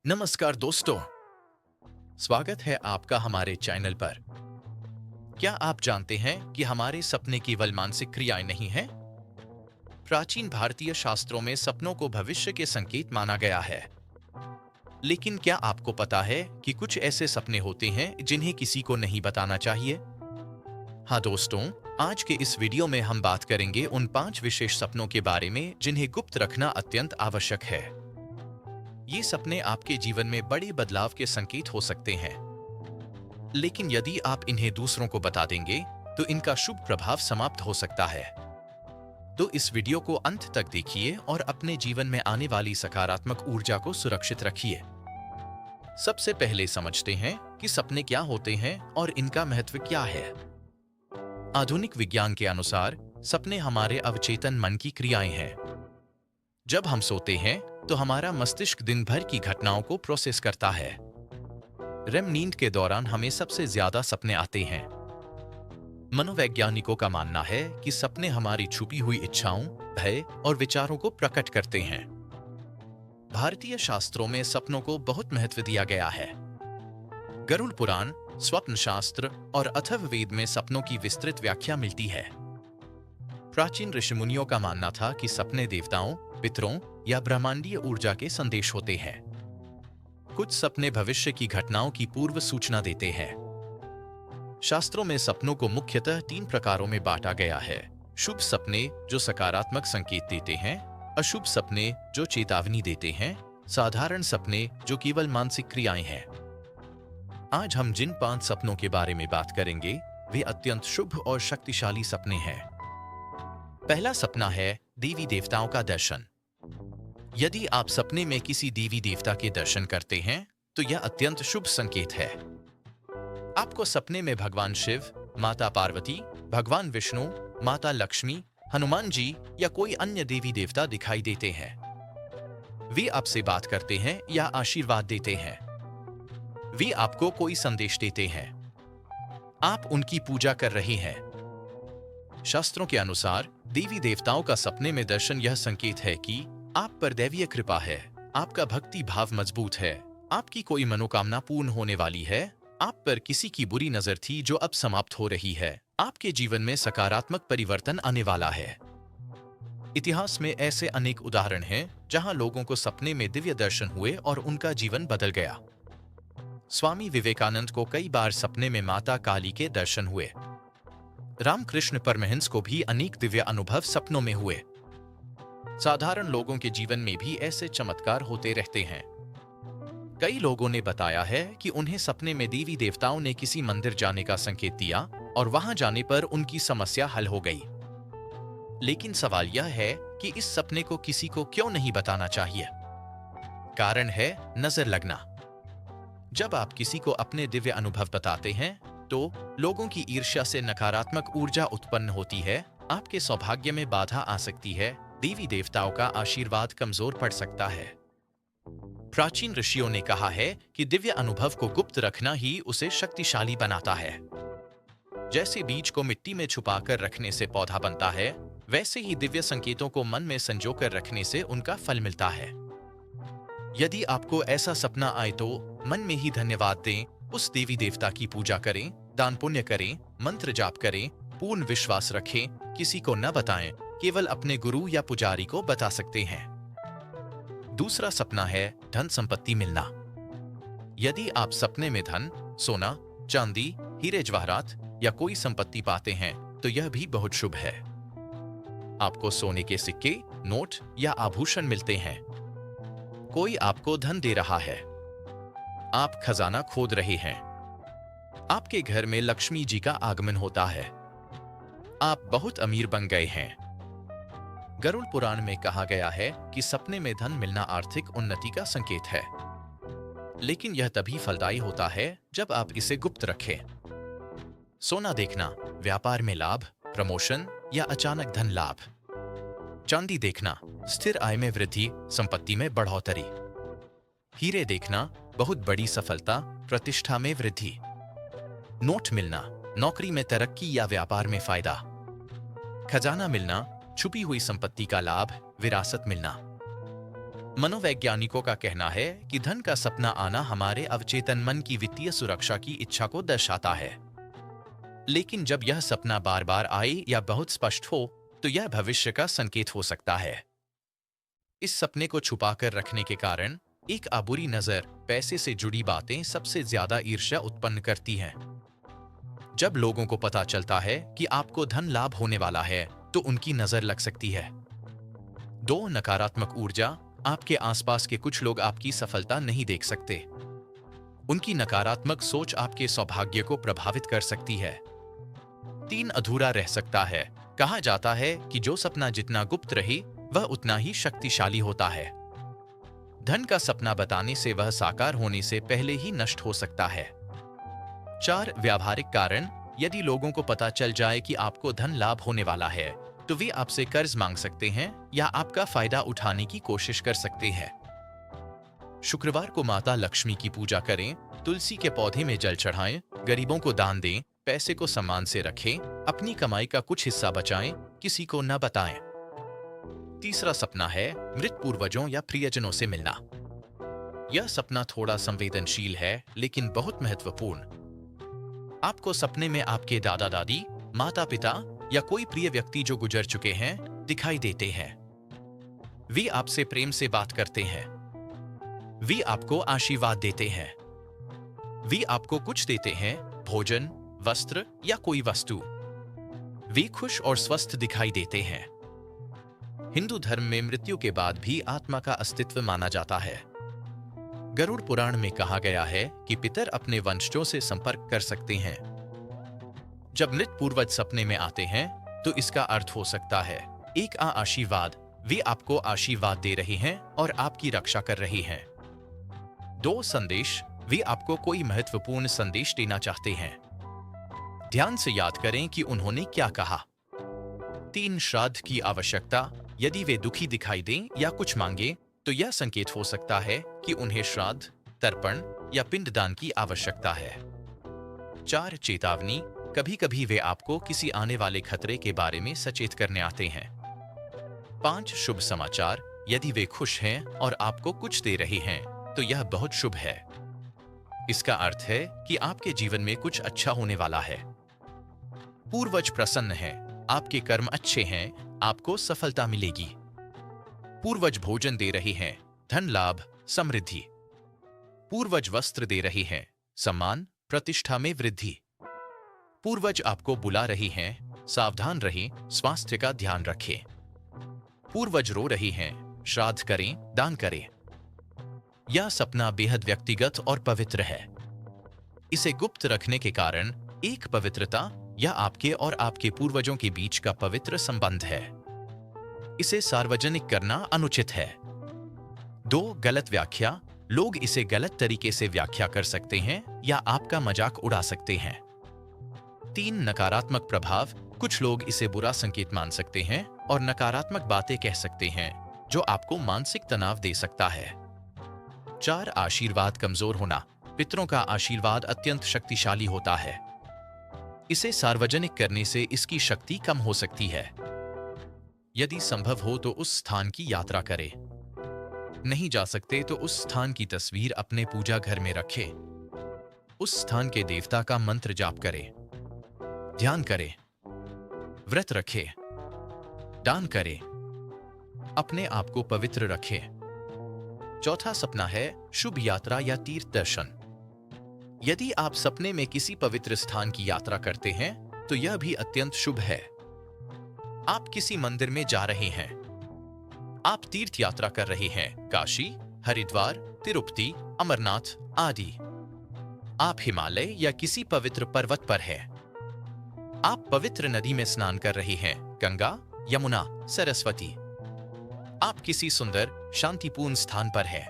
नमस्कार दोस्तों, स्वागत है आपका हमारे चैनल पर। क्या आप जानते हैं कि हमारे सपने केवल मानसिक क्रियाएं नहीं हैं? प्राचीन भारतीय शास्त्रों में सपनों को भविष्य के संकेत माना गया है। लेकिन क्या आपको पता है कि कुछ ऐसे सपने होते हैं जिन्हें किसी को नहीं बताना चाहिए? हाँ दोस्तों, आज के इस वीडियो में हम बात करेंगे उन 5 विशेष सपनों के बारे में जिन्हें गुप्त रखना अत्यंत आवश्यक है। ये सपने आपके जीवन में बड़े बदलाव के संकेत हो सकते हैं, लेकिन यदि आप इन्हें दूसरों को बता देंगे तो इनका शुभ प्रभाव समाप्त हो सकता है। तो इस वीडियो को अंत तक देखिए और अपने जीवन में आने वाली सकारात्मक ऊर्जा को सुरक्षित रखिए। सबसे पहले समझते हैं कि सपने क्या होते हैं और इनका महत्व क्या है। आधुनिक विज्ञान के अनुसार सपने हमारे अवचेतन मन की क्रियाएं हैं। जब हम सोते हैं तो हमारा मस्तिष्क दिन भर की घटनाओं को प्रोसेस करता है। रेम नींद के दौरान हमें सबसे ज्यादा सपने आते हैं। मनोवैज्ञानिकों का मानना है कि सपने हमारी छुपी हुई इच्छाओं, भय और विचारों को प्रकट करते हैं। भारतीय शास्त्रों में सपनों को बहुत महत्व दिया गया है। गरुड़ पुराण, स्वप्न शास्त्र और अथर्ववेद में सपनों की विस्तृत व्याख्या मिलती है। प्राचीन ऋषिमुनियों का मानना था कि सपने देवताओं, पितरों या ब्रह्मांडीय ऊर्जा के संदेश होते हैं। कुछ सपने भविष्य की घटनाओं की पूर्व सूचना देते हैं। शास्त्रों में सपनों को मुख्यतः 3 प्रकारों में बांटा गया है: शुभ सपने जो सकारात्मक संकेत देते हैं, अशुभ सपने जो चेतावनी देते हैं, साधारण सपने जो केवल मानसिक क्रियाएं हैं। आज हम जिन 5 सपनों के बारे में बात करेंगे वे अत्यंत शुभ और शक्तिशाली सपने हैं। पहला सपना है देवी देवताओं का दर्शन। यदि आप सपने में किसी देवी देवता के दर्शन करते हैं तो यह अत्यंत शुभ संकेत है। आपको सपने में भगवान शिव, माता पार्वती, भगवान विष्णु, माता लक्ष्मी, हनुमान जी या कोई अन्य देवी देवता दिखाई देते हैं। वे आपसे बात करते हैं या आशीर्वाद देते हैं। वे आपको कोई संदेश देते हैं। आप उनकी पूजा कर रहे हैं। शास्त्रों के अनुसार देवी देवताओं का सपने में दर्शन यह संकेत है कि आप पर दैवीय कृपा है, आपका भक्ति भाव मजबूत है, आपकी कोई मनोकामना पूर्ण होने वाली है, आप पर किसी की बुरी नजर थी जो अब समाप्त हो रही है, आपके जीवन में सकारात्मक परिवर्तन आने वाला है। इतिहास में ऐसे अनेक उदाहरण हैं जहां लोगों को सपने में दिव्य दर्शन हुए और उनका जीवन बदल गया। स्वामी विवेकानंद को कई बार सपने में माता काली के दर्शन हुए। रामकृष्ण परमहंस को भी अनेक दिव्य अनुभव सपनों में हुए। साधारण लोगों के जीवन में भी ऐसे चमत्कार होते रहते हैं। कई लोगों ने बताया है कि उन्हें सपने में देवी देवताओं ने किसी मंदिर जाने का संकेत दिया और वहां जाने पर उनकी समस्या हल हो गई। लेकिन सवाल यह है कि इस सपने को किसी को क्यों नहीं बताना चाहिए? कारण है नजर लगना। जब आप किसी को अपने दिव्य अनुभव बताते हैं तो लोगों की ईर्ष्या से नकारात्मक ऊर्जा उत्पन्न होती है, आपके सौभाग्य में बाधा आ सकती है, देवी देवताओं का आशीर्वाद कमजोर पड़ सकता है। प्राचीन ऋषियों ने कहा है कि दिव्य अनुभव को गुप्त रखना ही उसे शक्तिशाली बनाता है। जैसे बीज को मिट्टी में छुपाकर रखने से पौधा बनता है, वैसे ही दिव्य संकेतों को मन में संजोकर रखने से उनका फल मिलता है। यदि आपको ऐसा सपना आए तो मन में ही धन्यवाद दें, उस देवी देवता की पूजा करें, दान पुण्य करें, मंत्र जाप करें, पूर्ण विश्वास रखें, किसी को न बताएं, केवल अपने गुरु या पुजारी को बता सकते हैं। दूसरा सपना है धन संपत्ति मिलना। यदि आप सपने में धन, सोना, चांदी, हीरे जवाहरात या कोई संपत्ति पाते हैं तो यह भी बहुत शुभ है। आपको सोने के सिक्के, नोट या आभूषण मिलते हैं। कोई आपको धन दे रहा है। आप खजाना खोद रहे हैं। आपके घर में लक्ष्मी जी का आगमन होता है। आप बहुत अमीर बन गए हैं। गरुड़ पुराण में कहा गया है कि सपने में धन मिलना आर्थिक उन्नति का संकेत है, लेकिन यह तभी फलदायी होता है जब आप इसे गुप्त रखें। सोना देखना व्यापार में लाभ, प्रमोशन या अचानक धन लाभ। चांदी देखना स्थिर आय में वृद्धि, संपत्ति में बढ़ोतरी। हीरे देखना बहुत बड़ी सफलता, प्रतिष्ठा में वृद्धि। नोट मिलना नौकरी में तरक्की या व्यापार में फायदा। खजाना मिलना छुपी हुई संपत्ति का लाभ, विरासत मिलना। मनोवैज्ञानिकों का कहना है कि धन का सपना आना हमारे अवचेतन मन की वित्तीय सुरक्षा की इच्छा को दर्शाता है। लेकिन जब यह सपना बार बार आए या बहुत स्पष्ट हो, तो यह भविष्य का संकेत हो सकता है। इस सपने को छुपाकर रखने के कारण एक आबुरी नजर, पैसे से जुड़ी बातें सबसे ज्यादा ईर्ष्या उत्पन्न करती हैं। जब लोगों को पता चलता है कि आपको धन लाभ होने वाला है, तो उनकी नजर लग सकती है। 2 नकारात्मक ऊर्जा। आपके आसपास के कुछ लोग आपकी सफलता नहीं देख सकते। उनकी नकारात्मक सोच आपके सौभाग्य को प्रभावित कर सकती है। 3 अधूरा रह सकता है। कहा जाता है कि जो सपना जितना गुप्त रहे, वह उतना ही शक्तिशाली होता है। धन का सपना बताने से वह साकार होने से पहले ही नष्ट हो सकता है। 4 व्यावहारिक कारण। यदि लोगों को पता चल जाए कि आपको धन लाभ होने वाला है, तो वे आपसे कर्ज मांग सकते हैं या आपका फायदा उठाने की कोशिश कर सकते हैं। शुक्रवार को माता लक्ष्मी की पूजा करें, तुलसी के पौधे में जल चढ़ाएं, गरीबों को दान दें, पैसे को सम्मान से रखें, अपनी कमाई का कुछ हिस्सा बचाएं, किसी को न बताएं। तीसरा सपना है मृत पूर्वजों या प्रियजनों से मिलना। यह सपना थोड़ा संवेदनशील है, लेकिन बहुत महत्वपूर्ण। आपको सपने में आपके दादा दादी, माता पिता या कोई प्रिय व्यक्ति जो गुजर चुके हैं दिखाई देते हैं। वे आपसे प्रेम से बात करते हैं। वे आपको आशीर्वाद देते हैं। वे आपको कुछ देते हैं, भोजन, वस्त्र या कोई वस्तु। वे खुश और स्वस्थ दिखाई देते हैं। हिंदू धर्म में मृत्यु के बाद भी आत्मा का अस्तित्व माना जाता है। गरुड़ पुराण में कहा गया है कि पितर अपने वंशजों से संपर्क कर सकते हैं। जब मृत पूर्वज सपने में आते हैं, तो इसका अर्थ हो सकता है एक आशीर्वाद। वे आपको आशीर्वाद दे रहे हैं और आपकी रक्षा कर रहे हैं। 2 संदेश। वे आपको कोई महत्वपूर्ण संदेश देना चाहते हैं। ध्यान से याद करें कि उन्होंने क्या कहा। 3 श्राद्ध की आवश्यकता। यदि वे दुखी दिखाई दें या कुछ मांगे, तो यह संकेत हो सकता है कि उन्हें श्राद्ध, तर्पण या पिंडदान की आवश्यकता है। 4 चेतावनी। कभी-कभी वे आपको किसी आने वाले खतरे के बारे में सचेत करने आते हैं। 5 शुभ समाचार। यदि वे खुश हैं और आपको कुछ दे रहे हैं, तो यह बहुत शुभ है। इसका अर्थ है कि आपके जीवन में कुछ अच्छा होने वाला है। पूर्वज प्रसन्न हैं, आपके कर्म अच्छे हैं, आपको सफलता मिलेगी। पूर्वज भोजन दे रहे हैं, धन लाभ, समृद्धि। पूर्वज वस्त्र दे रहे हैं, सम्मान, प्रतिष्ठा में वृद्धि। पूर्वज आपको बुला रही हैं, सावधान रहें, स्वास्थ्य का ध्यान रखें। पूर्वज रो रही हैं, श्राद्ध करें, दान करें। यह सपना बेहद व्यक्तिगत और पवित्र है। इसे गुप्त रखने के कारण एक पवित्रता या आपके और आपके पूर्वजों के बीच का पवित्र संबंध है। इसे सार्वजनिक करना अनुचित है। 2 गलत व्याख्या। लोग इसे गलत तरीके से व्याख्या कर सकते हैं या आपका मजाक उड़ा सकते हैं। 3 नकारात्मक प्रभाव। कुछ लोग इसे बुरा संकेत मान सकते हैं और नकारात्मक बातें कह सकते हैं, जो आपको मानसिक तनाव दे सकता है। 4 आशीर्वाद कमजोर होना। पितरों का आशीर्वाद अत्यंत शक्तिशाली होता है। इसे सार्वजनिक करने से इसकी शक्ति कम हो सकती है। यदि संभव हो तो उस स्थान की यात्रा करें। नहीं जा सकते तो उस स्थान की तस्वीर अपने पूजा घर में रखें। उस स्थान के देवता का मंत्र जाप करें। ध्यान करें, व्रत रखें, दान करें, अपने आप को पवित्र रखें। 4था सपना है शुभ यात्रा या तीर्थ दर्शन। यदि आप सपने में किसी पवित्र स्थान की यात्रा करते हैं, तो यह भी अत्यंत शुभ है। आप किसी मंदिर में जा रहे हैं, आप तीर्थ यात्रा कर रहे हैं, काशी, हरिद्वार, तिरुपति, अमरनाथ आदि। आप हिमालय या किसी पवित्र पर्वत पर हैं। आप पवित्र नदी में स्नान कर रहे हैं, गंगा, यमुना, सरस्वती। आप किसी सुंदर, शांतिपूर्ण स्थान पर हैं।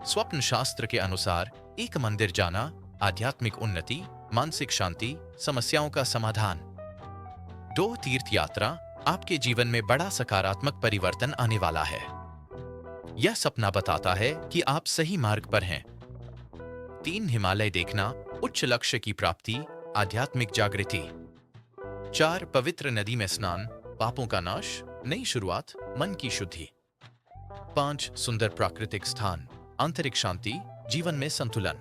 स्वप्न शास्त्र के अनुसार एक मंदिर जाना आध्यात्मिक उन्नति, मानसिक शांति, समस्याओं का समाधान। 2 तीर्थ यात्रा आपके जीवन में बड़ा सकारात्मक परिवर्तन आने वाला है। यह सपना बताता है कि आप सही मार्ग पर हैं। 3 हिमालय देखना, उच्च लक्ष्य की प्राप्ति, आध्यात्मिक जागृति। 4 पवित्र नदी में स्नान, पापों का नाश, नई शुरुआत, मन की शुद्धि। 5 सुंदर प्राकृतिक स्थान, आंतरिक शांति, जीवन में संतुलन।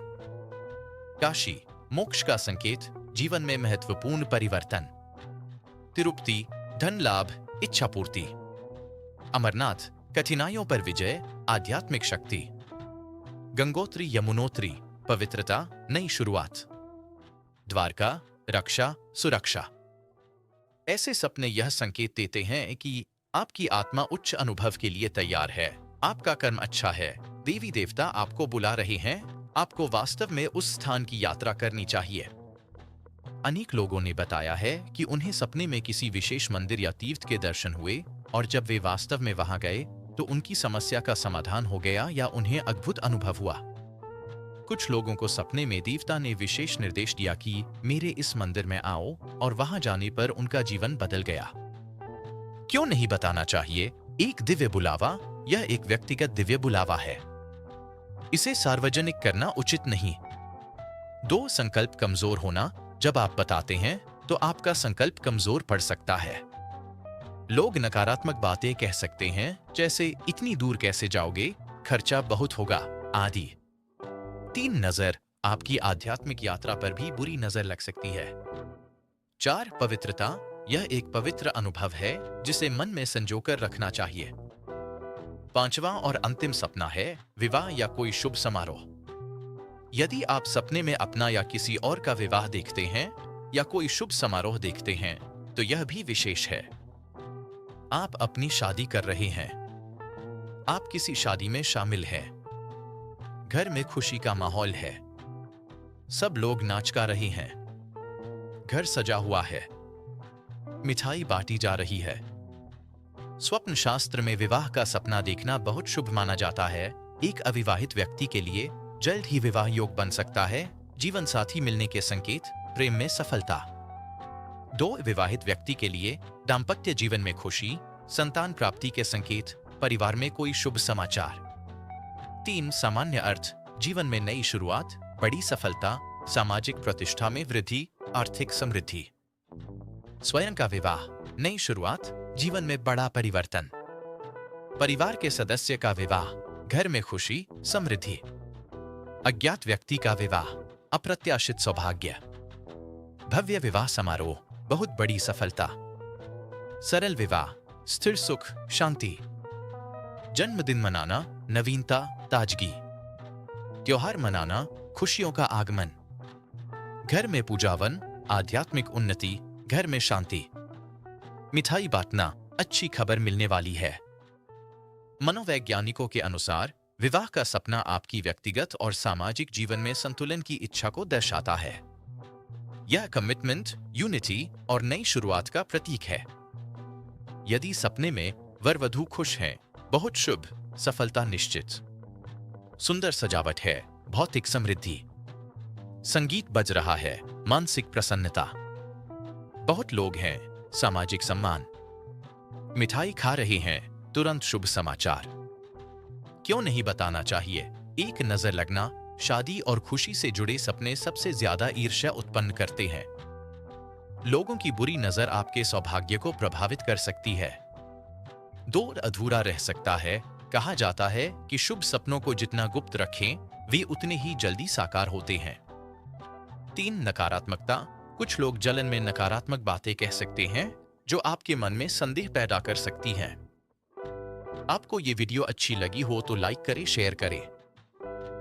काशी, मोक्ष का संकेत, जीवन में महत्वपूर्ण परिवर्तन। तिरुपति, धन लाभ, इच्छा पूर्ति। अमरनाथ, कठिनाइयों पर विजय, आध्यात्मिक शक्ति। गंगोत्री यमुनोत्री, पवित्रता, नई शुरुआत। द्वारका, रक्षा, सुरक्षा। ऐसे सपने यह संकेत देते हैं कि आपकी आत्मा उच्च अनुभव के लिए तैयार है, आपका कर्म अच्छा है, देवी देवता आपको बुला रहे हैं, आपको वास्तव में उस स्थान की यात्रा करनी चाहिए। अनेक लोगों ने बताया है कि उन्हें सपने में किसी विशेष मंदिर या तीर्थ के दर्शन हुए और जब वे वास्तव में वहां गए तो उनकी समस्या का समाधान हो गया या उन्हें अद्भुत अनुभव हुआ। कुछ लोगों को सपने में देवता ने विशेष निर्देश दिया कि मेरे इस मंदिर में आओ और वहां जाने पर उनका जीवन बदल गया। क्यों नहीं बताना चाहिए? एक दिव्य बुलावा, यह एक व्यक्तिगत दिव्य बुलावा है। इसे सार्वजनिक करना उचित नहीं। 2 संकल्प कमजोर होना, जब आप बताते हैं तो आपका संकल्प कमजोर पड़ सकता है। लोग नकारात्मक बातें कह सकते हैं, जैसे इतनी दूर कैसे जाओगे, खर्चा बहुत होगा, आदि। 3 नजर, आपकी आध्यात्मिक यात्रा पर भी बुरी नजर लग सकती है। 4 पवित्रता, यह एक पवित्र अनुभव है जिसे मन में संजोकर रखना चाहिए। 5वां और अंतिम सपना है विवाह या कोई शुभ समारोह। यदि आप सपने में अपना या किसी और का विवाह देखते हैं या कोई शुभ समारोह देखते हैं तो यह भी विशेष है। आप अपनी शादी कर रहे हैं, आप किसी शादी में शामिल हैं, घर में खुशी का माहौल है, सब लोग नाच गा रहे हैं, घर सजा हुआ है, मिठाई बांटी जा रही है। स्वप्न शास्त्र में विवाह का सपना देखना बहुत शुभ माना जाता है। एक अविवाहित व्यक्ति के लिए जल्द ही विवाह योग बन सकता है, जीवन साथी मिलने के संकेत, प्रेम में सफलता। 2 विवाहित व्यक्ति के लिए दाम्पत्य जीवन में खुशी, संतान प्राप्ति के संकेत, परिवार में कोई शुभ समाचार। 3 सामान्य अर्थ, जीवन में नई शुरुआत, बड़ी सफलता, सामाजिक प्रतिष्ठा में वृद्धि, आर्थिक समृद्धि। स्वयं का विवाह, नई शुरुआत, जीवन में बड़ा परिवर्तन। परिवार के सदस्य का विवाह, घर में खुशी, समृद्धि। अज्ञात व्यक्ति का विवाह, अप्रत्याशित सौभाग्य। भव्य विवाह समारोह, बहुत बड़ी सफलता। सरल विवाह, स्थिर सुख, शांति। जन्मदिन मनाना, नवीनता, ताजगी। त्योहार मनाना, खुशियों का आगमन। घर में पूजावन, आध्यात्मिक उन्नति, घर में शांति। मिठाई बांटना, अच्छी खबर मिलने वाली है। मनोवैज्ञानिकों के अनुसार विवाह का सपना आपकी व्यक्तिगत और सामाजिक जीवन में संतुलन की इच्छा को दर्शाता है। यह कमिटमेंट, यूनिटी और नई शुरुआत का प्रतीक है। यदि सपने में वर वधू खुश हैं, बहुत शुभ, सफलता निश्चित। सुंदर सजावट है, भौतिक समृद्धि। संगीत बज रहा है, मानसिक प्रसन्नता। बहुत लोग हैं, सामाजिक सम्मान। मिठाई खा रहे हैं, तुरंत शुभ समाचार। क्यों नहीं बताना चाहिए? एक नजर लगना, शादी और खुशी से जुड़े सपने सबसे ज्यादा ईर्ष्या उत्पन्न करते हैं। लोगों की बुरी नजर आपके सौभाग्य को प्रभावित कर सकती है। 2 अधूरा रह सकता है। कहा जाता है कि शुभ सपनों को जितना गुप्त रखें, वे उतने ही जल्दी साकार होते हैं। 3 नकारात्मकता, कुछ लोग जलन में नकारात्मक बातें कह सकते हैं जो आपके मन में संदेह पैदा कर सकती हैं। आपको ये वीडियो अच्छी लगी हो तो लाइक करें, शेयर करें।